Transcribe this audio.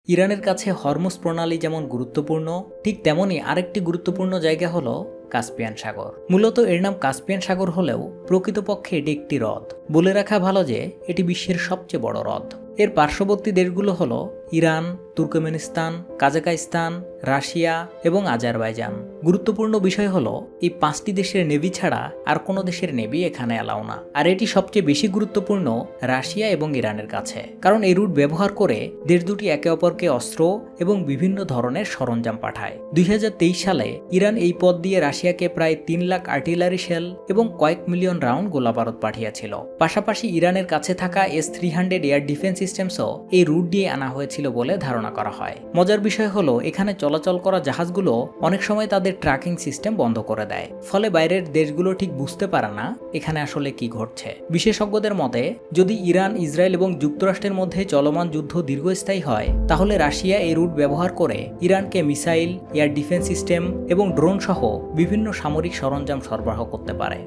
ইরানের কাছে হরমুজ প্রণালী যেমন গুরুত্বপূর্ণ, ঠিক তেমনই আরেকটি গুরুত্বপূর্ণ জায়গা হলো কাস্পিয়ান সাগর। মূলত এর নাম কাস্পিয়ান সাগর হলেও প্রকৃতপক্ষে এটি একটি হ্রদ। বলে রাখা ভালো যে এটি বিশ্বের সবচেয়ে বড় হ্রদ। এর পার্শ্ববর্তী দেশগুলো হলো ইরান, তুর্কমেনিস্তান, কাজাকিস্তান, রাশিয়া এবং আজারবাইজান। গুরুত্বপূর্ণ বিষয় হলো এই 5টি দেশের নেভি ছাড়া আর কোনো দেশের নেভি এখানে অ্যালাউ না। আর এটি সবচেয়ে বেশি গুরুত্বপূর্ণ রাশিয়া এবং ইরানের কাছে, কারণ এই রুট ব্যবহার করে দেশ দুটি একে অপরকে অস্ত্র এবং বিভিন্ন ধরনের সরঞ্জাম পাঠায়। 2023 সালে ইরান এই পথ দিয়ে রাশিয়াকে প্রায় 3 লাখ আর্টিলারি শেল এবং কয়েক মিলিয়ন রাউন্ড গোলাবারুদ পাঠিয়েছিল। পাশাপাশি ইরানের কাছে থাকা S-300 এয়ার ডিফেন্স সিস্টেমসও এই রুট দিয়ে আনা হয়েছিল বলে ধারণা করা হয়। মজার বিষয় হলো এখানে চলাচল করা জাহাজগুলো অনেক সময় তাদের ট্র্যাকিং সিস্টেম বন্ধ করে দেয়, ফলে বাইরের দেশগুলো ঠিক বুঝতে পারে না এখানে আসলে কি ঘটছে। বিশেষজ্ঞদের মতে যদি ইরান, ইসরায়েল এবং যুক্তরাষ্ট্রের মধ্যে চলমান যুদ্ধ দীর্ঘস্থায়ী হয়, তাহলে রাশিয়া এই রুট ব্যবহার করে ইরানকে মিসাইল, এয়ার ডিফেন্স সিস্টেম এবং ড্রোন সহ বিভিন্ন সামরিক সরঞ্জাম সরবরাহ করতে পারে।